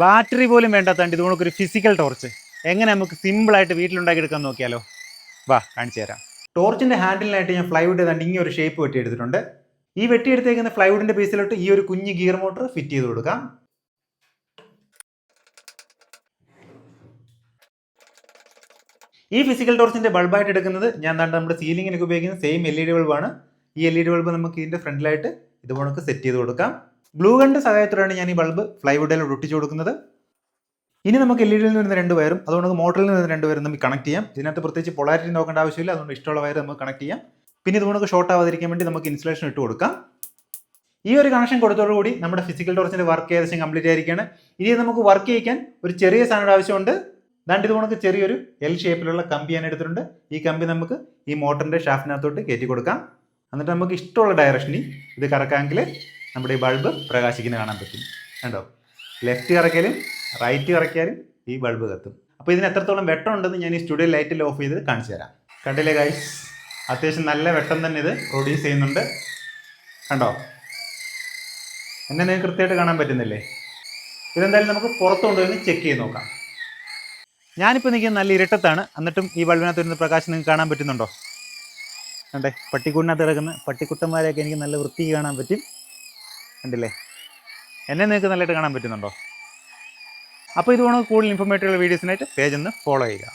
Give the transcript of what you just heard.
Battery പോലും വേണ്ടാത്തണ്ട് ഇതുകൊണ്ടൊക്കെ ഒരു physical torch എങ്ങനെ നമുക്ക് സിമ്പിളായിട്ട് വീട്ടിലുണ്ടാക്കിയെടുക്കാൻ നോക്കിയാലോ? വാ കാണിച്ചു തരാം. ടോർച്ചിൻ്റെ ഹാൻഡിലിനായിട്ട് ഞാൻ ഫ്ലൈവുഡ് ഏതാണ്ട് ഇങ്ങനെ ഒരു ഷേപ്പ് വെട്ടിയെടുത്തിട്ടുണ്ട്. ഈ വെട്ടിയെടുത്തേക്കുന്ന ഫ്ലൈവുഡിൻ്റെ ബേസിലോട്ട് ഈ ഒരു കുഞ്ഞ് ഗിയർ മോട്ടർ ഫിറ്റ് ചെയ്ത് കൊടുക്കാം. ഈ ഫിസിക്കൽ ടോർച്ചിൻ്റെ ബൾബായിട്ട് എടുക്കുന്നത് ഞാൻ നമ്മുടെ സീലിങ്ങിനൊക്കെ ഉപയോഗിക്കുന്ന സെയിം LED ബൾബാണ്. ഈ LED ബൾബ് നമുക്ക് ഇതിൻ്റെ ഫ്രണ്ടിലായിട്ട് ഇതുപോലൊക്കെ സെറ്റ് ചെയ്ത് കൊടുക്കാം. ഗ്ലൂ ഗണ്ണിൻ്റെ സഹായത്തോടെയാണ് ഞാൻ ഈ ബൾബ് ഫ്ലൈവുഡിൽ ഒട്ടിച്ചു കൊടുക്കുന്നത്. ഇനി നമുക്ക് LED നിന്ന് വരുന്ന 2 വയറും അതുകൊണ്ട് മോട്ടറിൽ നിന്ന് വരുന്ന 2 വയറും നമുക്ക് കണക്ട് ചെയ്യാം. ഇതിനകത്ത് പ്രത്യേകിച്ച് പൊളാരിറ്റി നോക്കേണ്ട ആവശ്യമില്ല, അതുകൊണ്ട് ഇഷ്ടമുള്ള വയർ നമുക്ക് കണക്ട് ചെയ്യാം. പിന്നെ ഇതുകൊണ്ട് ഷോർട്ട് ആവാതിരിക്കാൻ വേണ്ടി നമുക്ക് ഇൻസുലേഷൻ ഇട്ട് കൊടുക്കാം. ഈ ഒരു കണക്ഷൻ കൊടുത്തോടുകൂടി നമ്മുടെ ഫിസിക്കൽ ടോർച്ചിൻ്റെ വർക്ക് ഏകദേശം കംപ്ലീറ്റ് ആയിരിക്കുകയാണ്. ഇനി നമുക്ക് വർക്ക് ചെയ്യിക്കാൻ ഒരു ചെറിയ സാധനയുടെ ആവശ്യമുണ്ട്. ദാണ്ട് ഇതുകൊണ്ട് ചെറിയൊരു L ഷേപ്പിലുള്ള കമ്പി ഞാൻ എടുത്തിട്ടുണ്ട്. ഈ കമ്പി നമുക്ക് ഈ മോട്ടറിൻ്റെ ഷാഫ്റ്റിനകത്തോട്ട് കയറ്റി കൊടുക്കാം. എന്നിട്ട് നമുക്ക് ഇഷ്ടമുള്ള ഡയറക്ഷനിൽ ഇത് കറക്കാമെങ്കിൽ നമ്മുടെ ഈ ബൾബ് പ്രകാശിക്കുന്നത് കാണാൻ പറ്റും. കണ്ടോ? ലെഫ്റ്റ് കറക്കിയാലും റൈറ്റ് കറക്കിയാലും ഈ ബൾബ് കത്തും. അപ്പോൾ ഇതിന് എത്രത്തോളം വെട്ടം ഉണ്ടെന്ന് ഞാൻ ഈ സ്റ്റുഡിയോ ലൈറ്റിൽ ഓഫ് ചെയ്ത് കാണിച്ചു തരാം. കണ്ടില്ലേ ഗൈസ്? അത്യാവശ്യം നല്ല വെട്ടം തന്നെ ഇത് പ്രൊഡ്യൂസ് ചെയ്യുന്നുണ്ട്. കണ്ടോ? എന്നെ നിങ്ങൾക്ക് കൃത്യമായിട്ട് കാണാൻ പറ്റുന്നില്ലേ? ഇതെന്തായാലും നമുക്ക് പുറത്ത് കൊണ്ടുപോയി ചെക്ക് ചെയ്ത് നോക്കാം. ഞാനിപ്പോൾ നിൽക്കുന്നത് നല്ല ഇരുട്ടത്താണ്, എന്നിട്ടും ഈ ബൾബിനകത്ത് വരുന്ന പ്രകാശം നിങ്ങൾക്ക് കാണാൻ പറ്റുന്നുണ്ടോ? കണ്ടേ, പട്ടിക്കൂടിനകത്ത് കിടക്കുന്ന പട്ടിക്കുട്ടന്മാരെയൊക്കെ എനിക്ക് നല്ല വൃത്തിക്ക് കാണാൻ പറ്റും. കണ്ടില്ലേ? എന്നെ നിങ്ങൾക്ക് നല്ലതായിട്ട് കാണാൻ പറ്റുന്നുണ്ടോ? അപ്പോൾ ഇതുകൊണ്ട് കൂടുതൽ ഇൻഫോർമേറ്റീവ് വീഡിയോസിനായിട്ട് പേജ് ഒന്ന് ഫോളോ ചെയ്യുക.